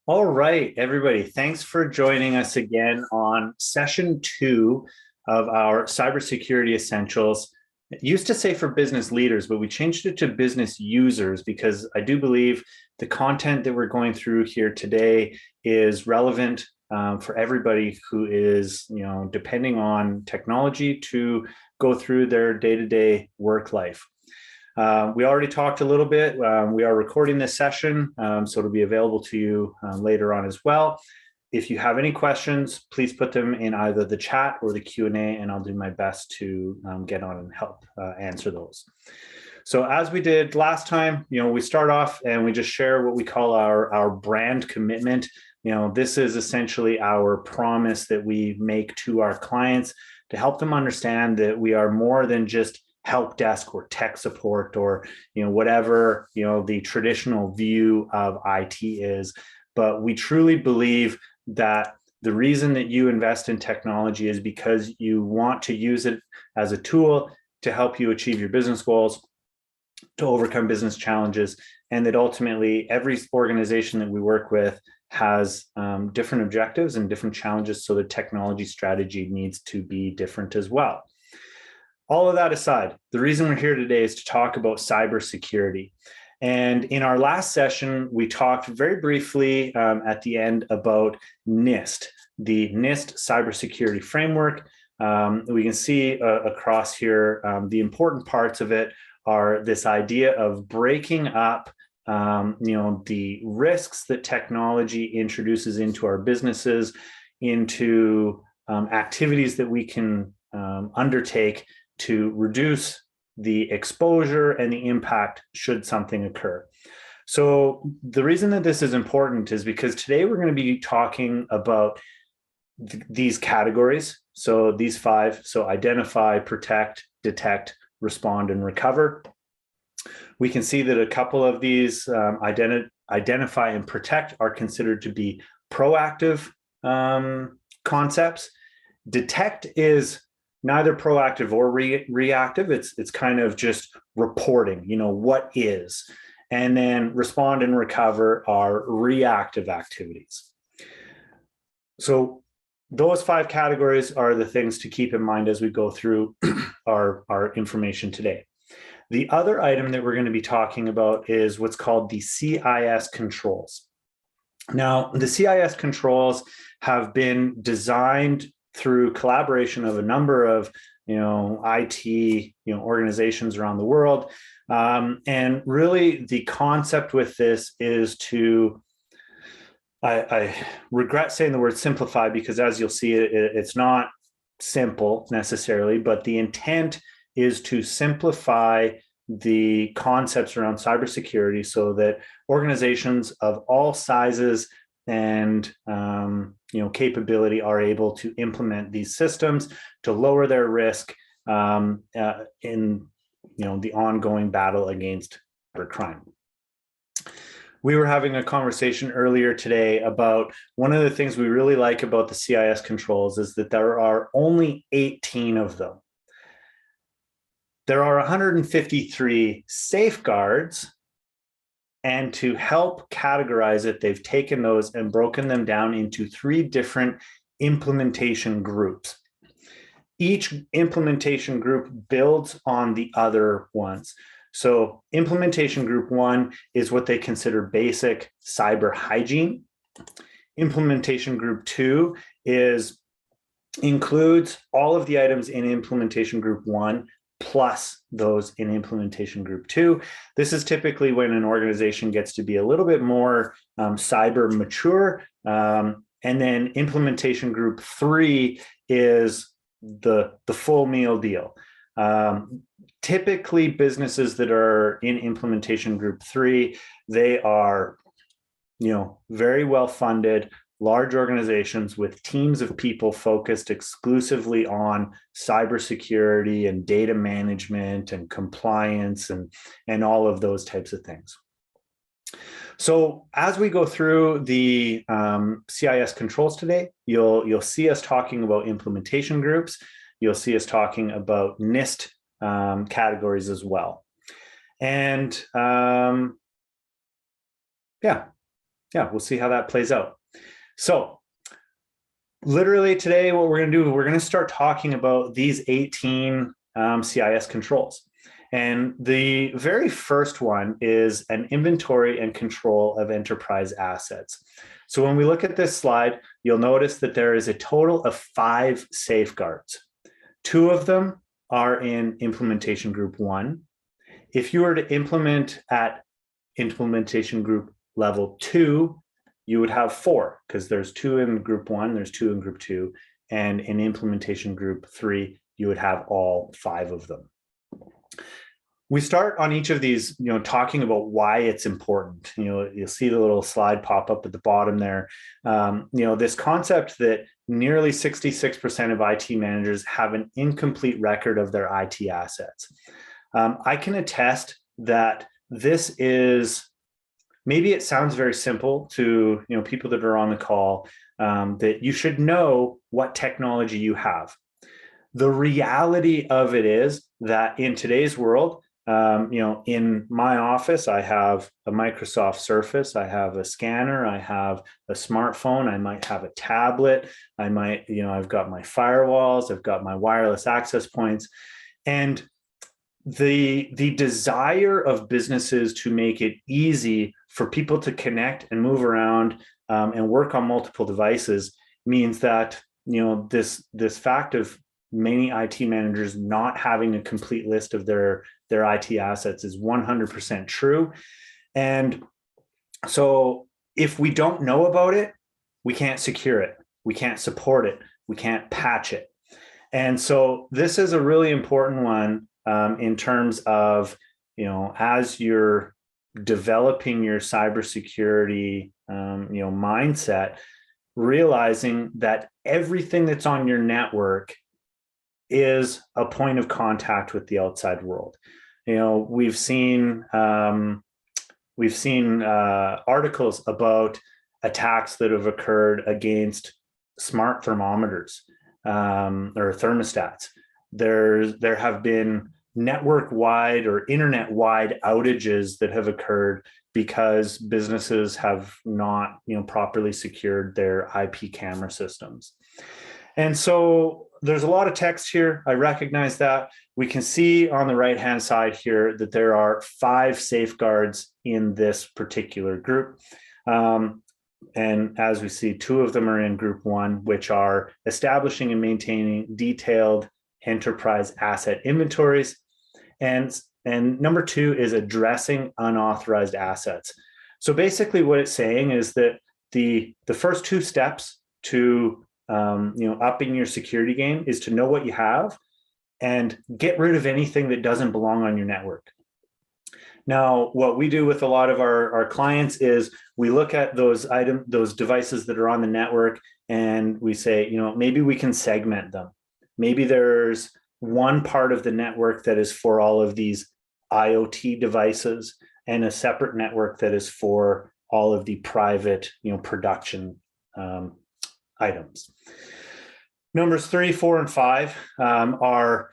All right, everybody. Thanks for joining us again on session 2 of our cybersecurity essentials. It used to say for business leaders, but we changed it to business users because I do believe the content that we're going through here today is relevant for everybody who is, depending on technology to go through their day-to-day work life. We already talked a little bit. We are recording this session, so it'll be available to you later on as well. If you have any questions, please put them in either the chat or the Q&A, and I'll do my best to get on and help answer those. So as we did last time, we start off and we just share what we call our brand commitment. This is essentially our promise that we make to our clients to help them understand that we are more than just help desk or tech support or whatever the traditional view of IT is. But we truly believe that the reason that you invest in technology is because you want to use it as a tool to help you achieve your business goals, to overcome business challenges, and that ultimately every organization that we work with has different objectives and different challenges, so the technology strategy needs to be different as well. All of that aside, the reason we're here today is to talk about cybersecurity. And in our last session, we talked very briefly at the end about NIST, the NIST cybersecurity framework. We can see across here, the important parts of it are this idea of breaking up the risks that technology introduces into our businesses into activities that we can undertake to reduce the exposure and the impact should something occur. So the reason that this is important is because today we're going to be talking about these categories. So these 5, so identify, protect, detect, respond, and recover. We can see that a couple of these identify and protect are considered to be proactive concepts. Detect is neither proactive or reactive. It's kind of just reporting, what is. And then respond and recover are reactive activities. So those 5 categories are the things to keep in mind as we go through our information today. The other item that we're going to be talking about is what's called the CIS controls. Now, the CIS controls have been designed through collaboration of a number of IT organizations around the world, and really the concept with this is to I regret saying the word simplify, because as you'll see, it's not simple necessarily, but the intent is to simplify the concepts around cybersecurity so that organizations of all sizes and capability are able to implement these systems to lower their risk in the ongoing battle against cybercrime. We were having a conversation earlier today about one of the things we really like about the CIS controls is that there are only 18 of them. There are 153 safeguards, and to help categorize it, they've taken those and broken them down into 3 different implementation groups. Each implementation group builds on the other ones. So implementation group 1 is what they consider basic cyber hygiene. Implementation group 2 includes all of the items in implementation group 1 plus those in implementation group 2. This is typically when an organization gets to be a little bit more cyber mature. And then implementation group 3 is the full meal deal. Typically businesses that are in implementation group 3, they are very well funded, large organizations with teams of people focused exclusively on cybersecurity and data management and compliance and all of those types of things. So as we go through the CIS controls today, you'll see us talking about implementation groups. You'll see us talking about NIST categories as well. And yeah, yeah, we'll see how that plays out. So literally today, what we're going to do, we're going to start talking about these 18 CIS controls. And the very first one is an inventory and control of enterprise assets. So when we look at this slide, you'll notice that there is a total of 5 safeguards. 2 of them are in implementation group 1. If you were to implement at implementation group level 2, you would have 4, because there's 2 in group 1, there's 2 in group 2, and in implementation group 3, you would have all 5 of them. We start on each of these, talking about why it's important. You'll see the little slide pop up at the bottom there. This concept that nearly 66% of IT managers have an incomplete record of their IT assets. I can attest that this is, maybe it sounds very simple to people that are on the call, that you should know what technology you have. The reality of it is that in today's world, in my office, I have a Microsoft Surface, I have a scanner, I have a smartphone, I might have a tablet, I might, I've got my firewalls, I've got my wireless access points. And the desire of businesses to make it easy for people to connect and move around and work on multiple devices means that, this fact of many IT managers not having a complete list of their IT assets is 100% true. And so if we don't know about it, we can't secure it, we can't support it, we can't patch it. And so this is a really important one in terms of, as you're developing your cybersecurity, mindset, realizing that everything that's on your network is a point of contact with the outside world. We've seen articles about attacks that have occurred against smart thermometers or thermostats. There have been network-wide or internet-wide outages that have occurred because businesses have not, properly secured their IP camera systems. And so there's a lot of text here. I recognize that. We can see on the right-hand side here that there are 5 safeguards in this particular group. And as we see, 2 of them are in group 1, which are establishing and maintaining detailed enterprise asset inventories. And number 2 is addressing unauthorized assets. So basically what it's saying is that the first 2 steps to upping your security game is to know what you have and get rid of anything that doesn't belong on your network. Now, what we do with a lot of our clients is we look at those devices that are on the network, and we say, maybe we can segment them. Maybe there's one part of the network that is for all of these IoT devices and a separate network that is for all of the private, production items. Numbers 3, 4, and 5 are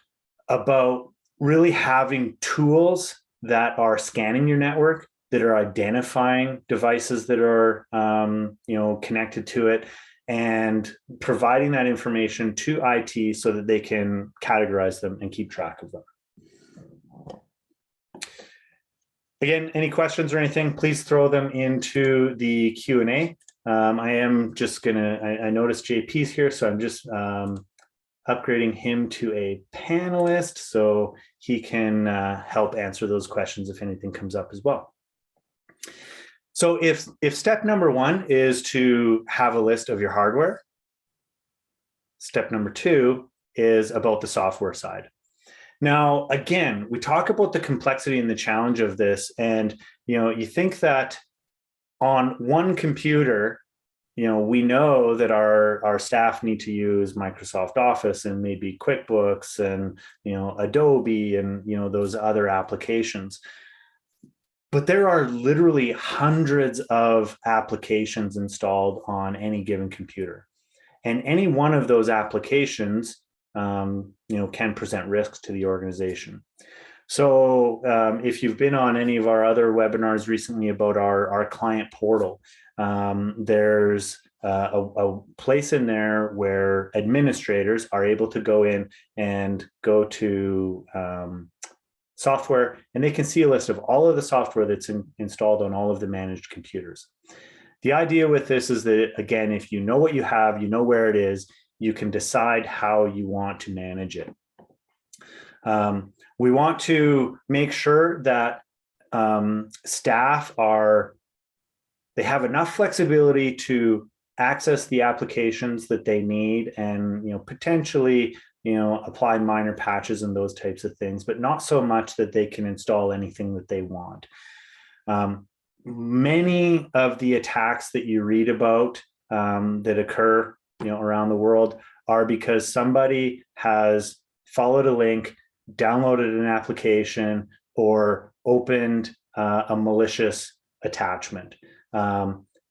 about really having tools that are scanning your network, that are identifying devices that are connected to it, and providing that information to IT so that they can categorize them and keep track of them. Again, any questions or anything, please throw them into the Q&A. I am just I noticed JP's here, so I'm just upgrading him to a panelist so he can help answer those questions if anything comes up as well. So if step number 1 is to have a list of your hardware, step number 2 is about the software side. Now, again, we talk about the complexity and the challenge of this, and you think that on one computer, we know that our staff need to use Microsoft Office and maybe QuickBooks and Adobe and those other applications. But there are literally hundreds of applications installed on any given computer, and any one of those applications can present risks to the organization. So if you've been on any of our other webinars recently about our client portal, there's a place in there where administrators are able to go in and go to software, and they can see a list of all of the software that's installed on all of the managed computers. The idea with this is that, again, if you know what you have, you know where it is, you can decide how you want to manage it. We want to make sure that staff they have enough flexibility to access the applications that they need, and potentially apply minor patches and those types of things, but not so much that they can install anything that they want. Many of the attacks that you read about that occur around the world are because somebody has followed a link, downloaded an application, or opened a malicious attachment.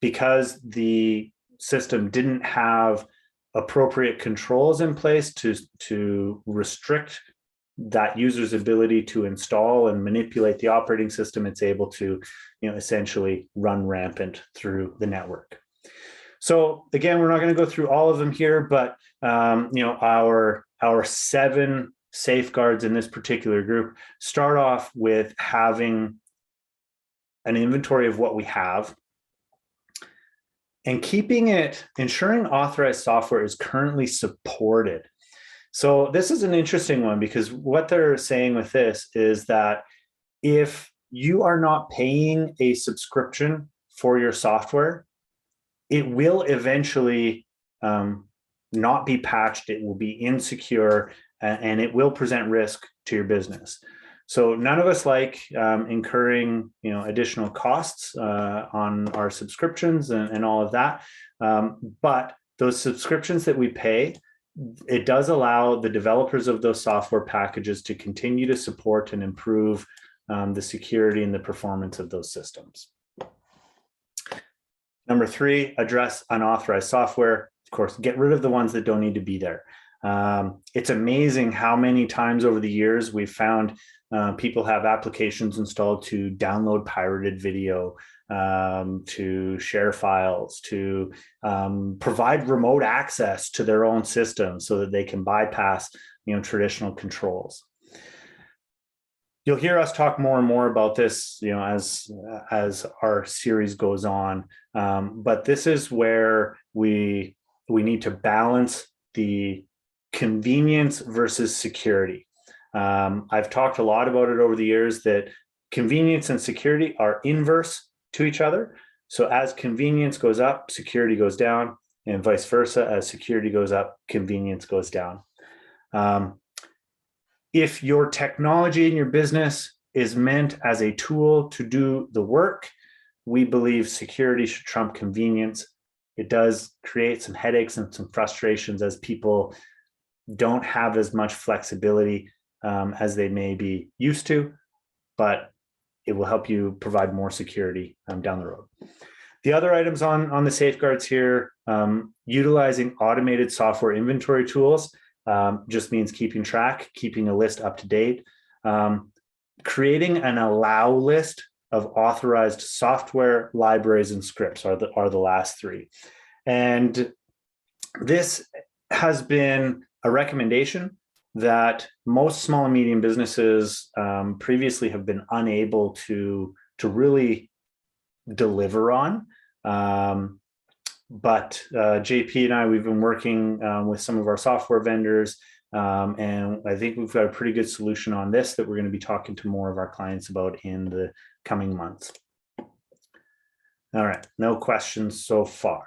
Because the system didn't have appropriate controls in place to restrict that user's ability to install and manipulate the operating system, it's able to essentially run rampant through the network. So again, we're not going to go through all of them here, but our 7 safeguards in this particular group start off with having an inventory of what we have and ensuring authorized software is currently supported. So this is an interesting one, because what they're saying with this is that if you are not paying a subscription for your software, it will eventually not be patched, it will be insecure, and it will present risk to your business. So none of us like incurring additional costs on our subscriptions and all of that. But those subscriptions that we pay, it does allow the developers of those software packages to continue to support and improve the security and the performance of those systems. Number 3, address unauthorized software. Of course, get rid of the ones that don't need to be there. It's amazing how many times over the years we've found people have applications installed to download pirated video, to share files, to provide remote access to their own system so that they can bypass traditional controls. You'll hear us talk more and more about this as our series goes on, but this is where we need to balance the convenience versus security. I've talked a lot about it over the years that convenience and security are inverse to each other. So as convenience goes up, security goes down, and vice versa. As security goes up, convenience goes down. If your technology in your business is meant as a tool to do the work, we believe security should trump convenience. It does create some headaches and some frustrations as people don't have as much flexibility as they may be used to, but it will help you provide more security down the road. The other items on the safeguards here, utilizing automated software inventory tools just means keeping track, keeping a list up to date, creating an allow list of authorized software, libraries, and scripts are the last 3. And this has been a recommendation that most small and medium businesses previously have been unable to really deliver on. But JP and I, we've been working with some of our software vendors, and I think we've got a pretty good solution on this that we're going to be talking to more of our clients about in the coming months. All right, no questions so far.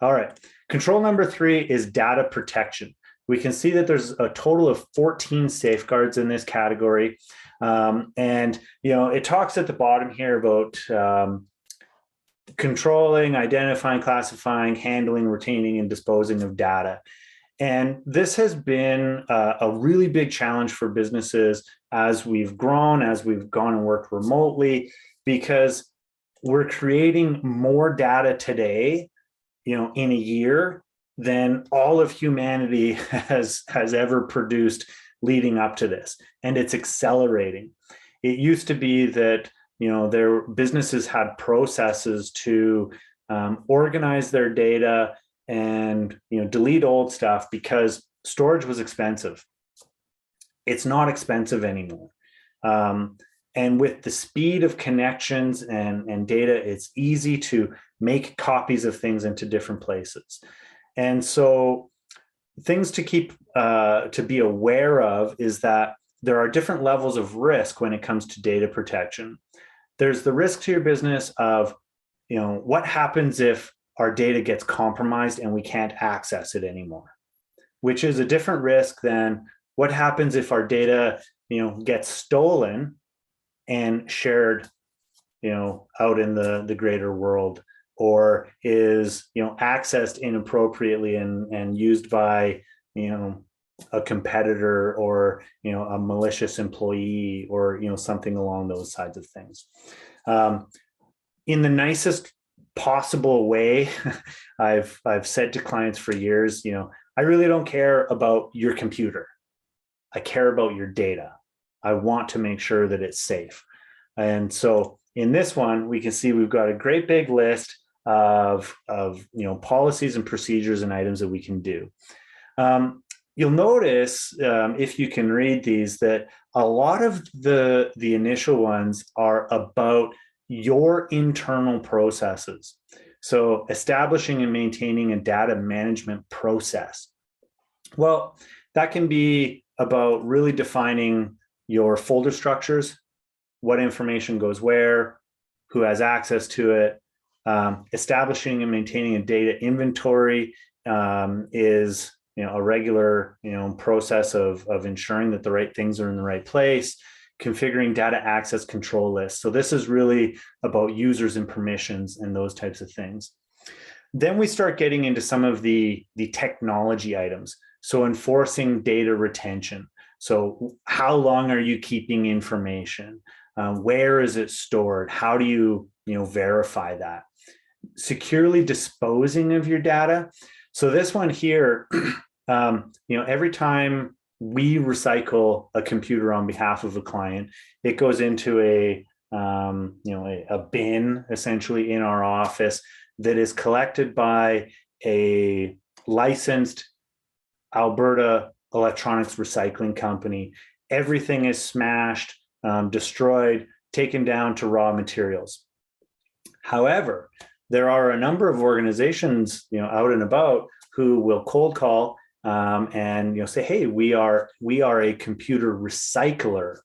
All right, control number 3 is data protection. We can see that there's a total of 14 safeguards in this category. And, it talks at the bottom here about controlling, identifying, classifying, handling, retaining, and disposing of data. And this has been a really big challenge for businesses as we've grown, as we've gone and worked remotely, because we're creating more data today, in a year than all of humanity has ever produced leading up to this, and it's accelerating. It used to be that their businesses had processes to organize their data and delete old stuff because storage was expensive. It's not expensive anymore. And with the speed of connections and data, it's easy to make copies of things into different places. And so things to keep to be aware of is that there are different levels of risk when it comes to data protection. There's the risk to your business of, what happens if our data gets compromised and we can't access it anymore, which is a different risk than what happens if our data, gets stolen and shared, out in the greater world, or is, accessed inappropriately and used by, a competitor or, a malicious employee or, something along those sides of things. In the nicest possible way, I've said to clients for years, I really don't care about your computer. I care about your data. I want to make sure that it's safe. And so in this one, we can see we've got a great big list of policies and procedures and items that we can do. You'll notice, if you can read these, that a lot of the initial ones are about your internal processes. So establishing and maintaining a data management process. Well, that can be about really defining your folder structures, what information goes where, who has access to it. Establishing and maintaining a data inventory is a regular process of ensuring that the right things are in the right place. Configuring data access control lists. So this is really about users and permissions and those types of things. Then we start getting into some of the technology items. So enforcing data retention. So how long are you keeping information? Where is it stored? How do you verify that? Securely disposing of your data. So this one here, every time we recycle a computer on behalf of a client, it goes into a bin essentially in our office that is collected by a licensed Alberta electronics recycling company. Everything is smashed, destroyed, taken down to raw materials. However, there are a number of organizations, out and about who will cold call and say, "Hey, we are a computer recycler."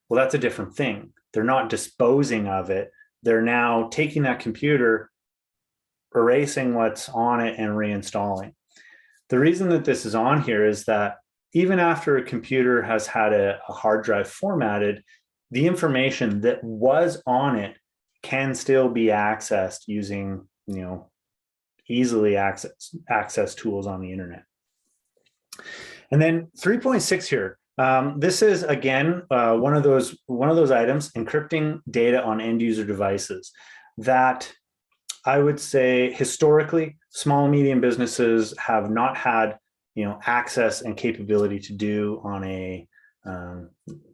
Well, that's a different thing. They're not disposing of it. They're now taking that computer, erasing what's on it, and reinstalling. The reason that this is on here is that even after a computer has had a hard drive formatted, the information that was on it can still be accessed using, easily access tools on the internet. And then 3.6 here. This is again one of those items, encrypting data on end user devices, that I would say historically small and medium businesses have not had access and capability to do on a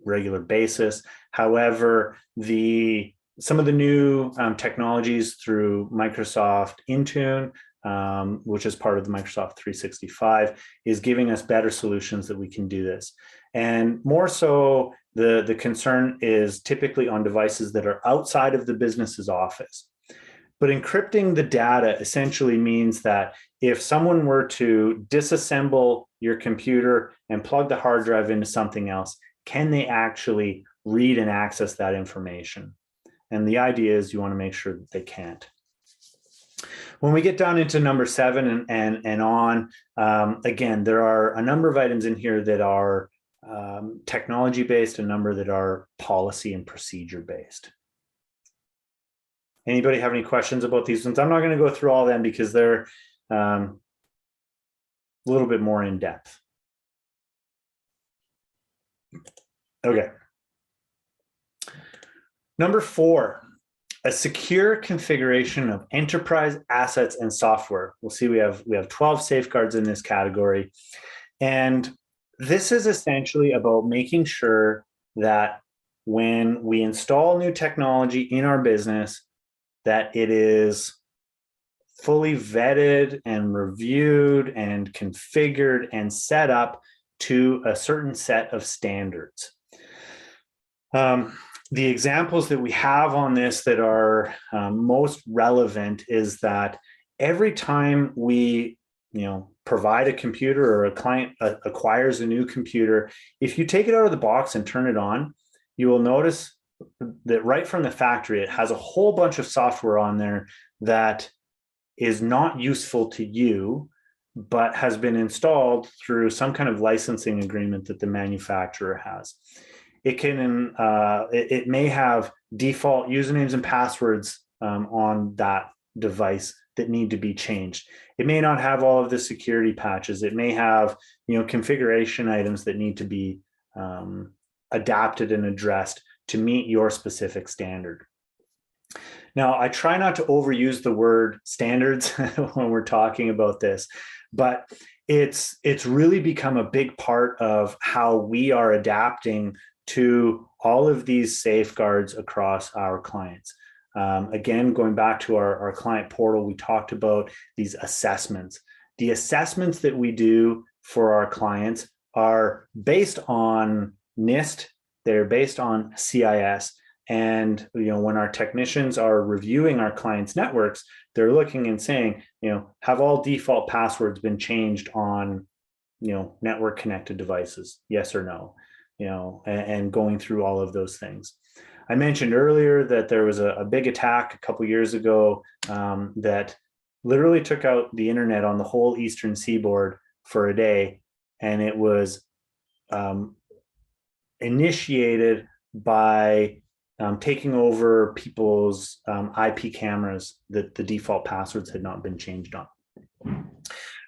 regular basis. However, some of the new technologies through Microsoft Intune, which is part of the Microsoft 365, is giving us better solutions that we can do this. And more so, the concern is typically on devices that are outside of the business's office. But encrypting the data essentially means that if someone were to disassemble your computer and plug the hard drive into something else, can they actually read and access that information? And the idea is you want to make sure that they can't. When we get down into number 7 and on, again, there are a number of items in here that are technology-based, a number that are policy and procedure-based. Anybody have any questions about these ones? I'm not going to go through all of them because they're a little bit more in depth. Okay. Number 4, a secure configuration of enterprise assets and software. We'll see we have 12 safeguards in this category. And this is essentially about making sure that when we install new technology in our business, that it is fully vetted and reviewed and configured and set up to a certain set of standards. The examples that we have on this that are most relevant is that every time we provide a computer or a client acquires a new computer, if you take it out of the box and turn it on, you will notice that right from the factory, it has a whole bunch of software on there that is not useful to you, but has been installed through some kind of licensing agreement that the manufacturer has. It may have default usernames and passwords on that device that need to be changed. It may not have all of the security patches. It may have configuration items that need to be adapted and addressed to meet your specific standard. Now, I try not to overuse the word standards when we're talking about this, but it's really become a big part of how we are adapting to all of these safeguards across our clients. Again, going back to our client portal, we talked about these assessments. The assessments that we do for our clients are based on NIST, they're based on CIS. And when our technicians are reviewing our clients' networks, they're looking and saying, have all default passwords been changed on network connected devices? Yes or no? And going through all of those things. I mentioned earlier that there was a big attack a couple years ago that literally took out the internet on the whole Eastern Seaboard for a day, and it was initiated by taking over people's IP cameras that the default passwords had not been changed on.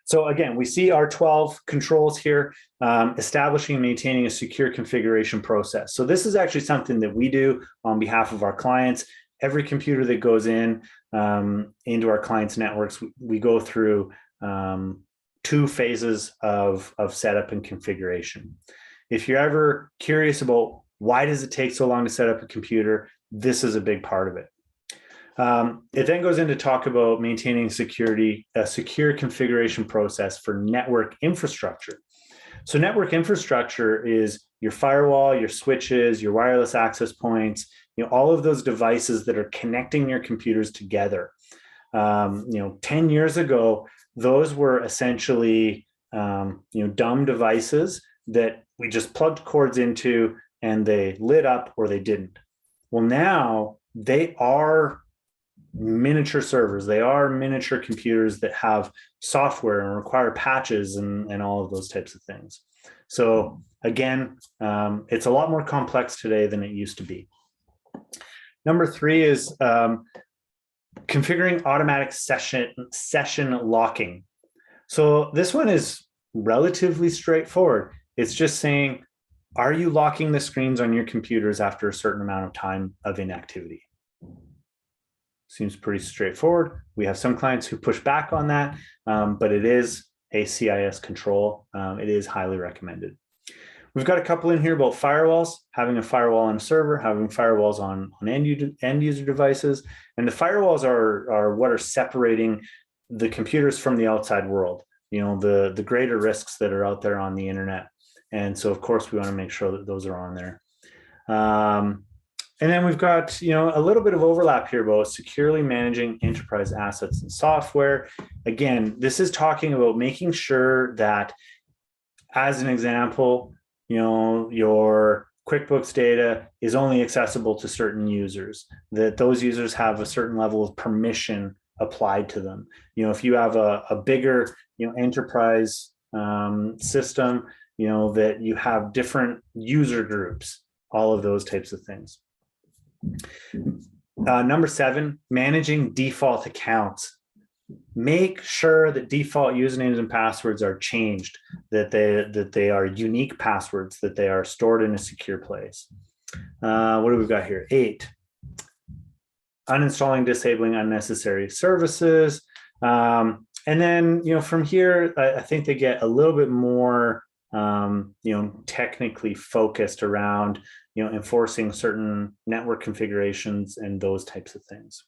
So again, we see our 12 controls here, establishing and maintaining a secure configuration process. So this is actually something that we do on behalf of our clients. Every computer that goes into our clients' networks, we go through 2 phases of setup and configuration. If you're ever curious about why does it take so long to set up a computer, this is a big part of it. It then goes into talk about maintaining a secure configuration process for network infrastructure. So network infrastructure is your firewall, your switches, your wireless access points, all of those devices that are connecting your computers together. 10 years ago, those were essentially dumb devices that we just plugged cords into and they lit up or they didn't. Well, now they are miniature servers. They are miniature computers that have software and require patches and all of those types of things. So again, it's a lot more complex today than it used to be. Number 3 is configuring automatic session locking. So this one is relatively straightforward. It's just saying, are you locking the screens on your computers after a certain amount of time of inactivity? Seems pretty straightforward. We have some clients who push back on that, but it is a CIS control. It is highly recommended. We've got a couple in here about firewalls, having a firewall on a server, having firewalls on end user devices. And the firewalls are what are separating the computers from the outside world, the greater risks that are out there on the internet. And so, of course, we want to make sure that those are on there. And then we've got, a little bit of overlap here about securely managing enterprise assets and software. Again, this is talking about making sure that, as an example, your QuickBooks data is only accessible to certain users, that those users have a certain level of permission applied to them. If you have a bigger, enterprise system, that you have different user groups, all of those types of things. Number 7, managing default accounts. Make sure that default usernames and passwords are changed, that they are unique passwords, that they are stored in a secure place. What do we got here? 8, uninstalling, disabling unnecessary services. And then, from here, I think they get a little bit more, technically focused around, enforcing certain network configurations and those types of things.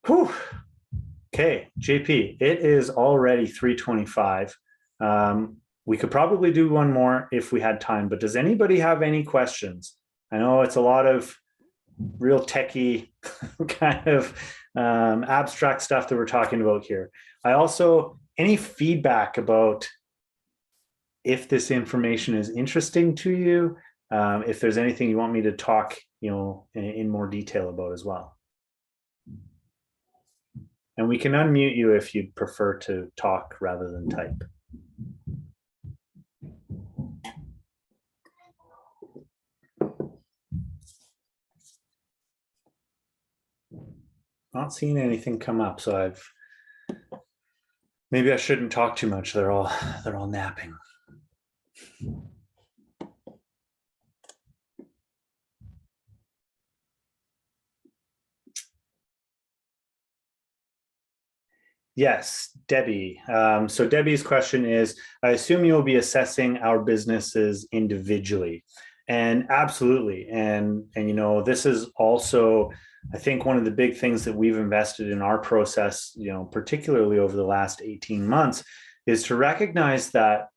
Whew. Okay, JP, it is already 3:25. We could probably do one more if we had time, but does anybody have any questions? I know it's a lot of real techie kind of abstract stuff that we're talking about here. Any feedback about if this information is interesting to you, if there's anything you want me to talk, in more detail about as well. And we can unmute you if you'd prefer to talk rather than type. Not seeing anything come up, so maybe I shouldn't talk too much. They're all napping. Yes, Debbie. So Debbie's question is, I assume you'll be assessing our businesses individually. And absolutely. And this is also, I think, one of the big things that we've invested in our process, particularly over the last 18 months, is to recognize that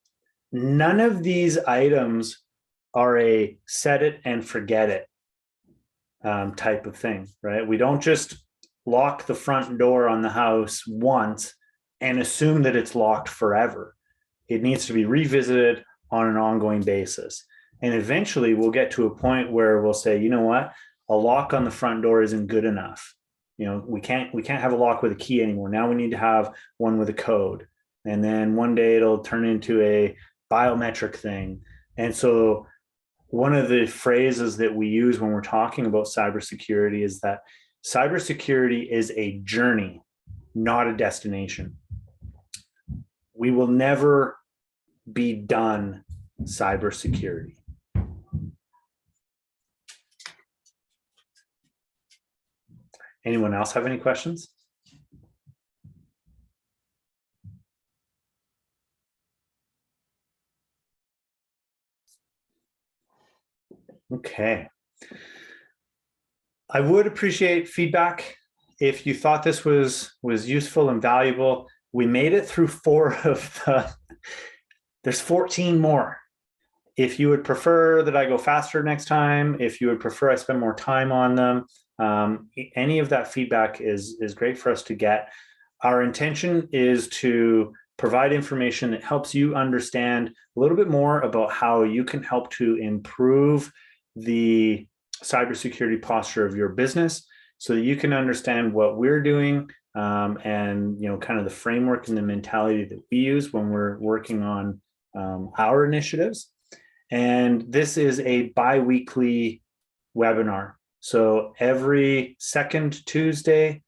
none of these items are a set it and forget it type of thing, right? We don't just lock the front door on the house once and assume that it's locked forever. It needs to be revisited on an ongoing basis. And eventually we'll get to a point where we'll say, you know what, a lock on the front door isn't good enough. We can't have a lock with a key anymore. Now we need to have one with a code. And then one day it'll turn into a biometric thing. And so one of the phrases that we use when we're talking about cybersecurity is that cybersecurity is a journey, not a destination. We will never be done cybersecurity. Anyone else have any questions? Okay. I would appreciate feedback if you thought this was useful and valuable. We made it through 4 of the, there's 14 more. If you would prefer that I go faster next time, if you would prefer I spend more time on them, any of that feedback is great for us to get. Our intention is to provide information that helps you understand a little bit more about how you can help to improve the cybersecurity posture of your business so that you can understand what we're doing and kind of the framework and the mentality that we use when we're working on our initiatives. And this is a bi-weekly webinar. So every second Tuesday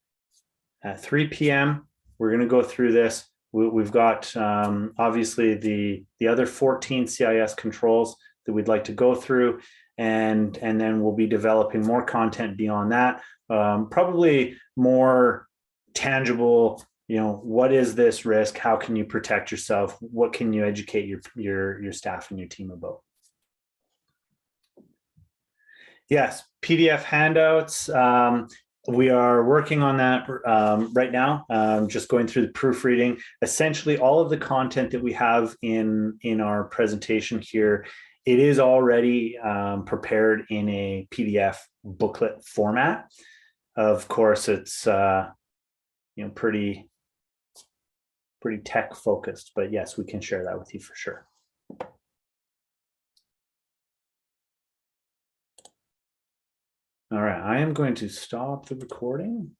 at 3 p.m., we're going to go through this. We've got obviously the other 14 CIS controls that we'd like to go through. And then we'll be developing more content beyond that, probably more tangible, what is this risk? How can you protect yourself? What can you educate your staff and your team about? Yes, PDF handouts. We are working on that right now, just going through the proofreading. Essentially, all of the content that we have in our presentation here, it is already prepared in a PDF booklet format. Of course, it's pretty tech focused, but yes, we can share that with you for sure. All right, I am going to stop the recording.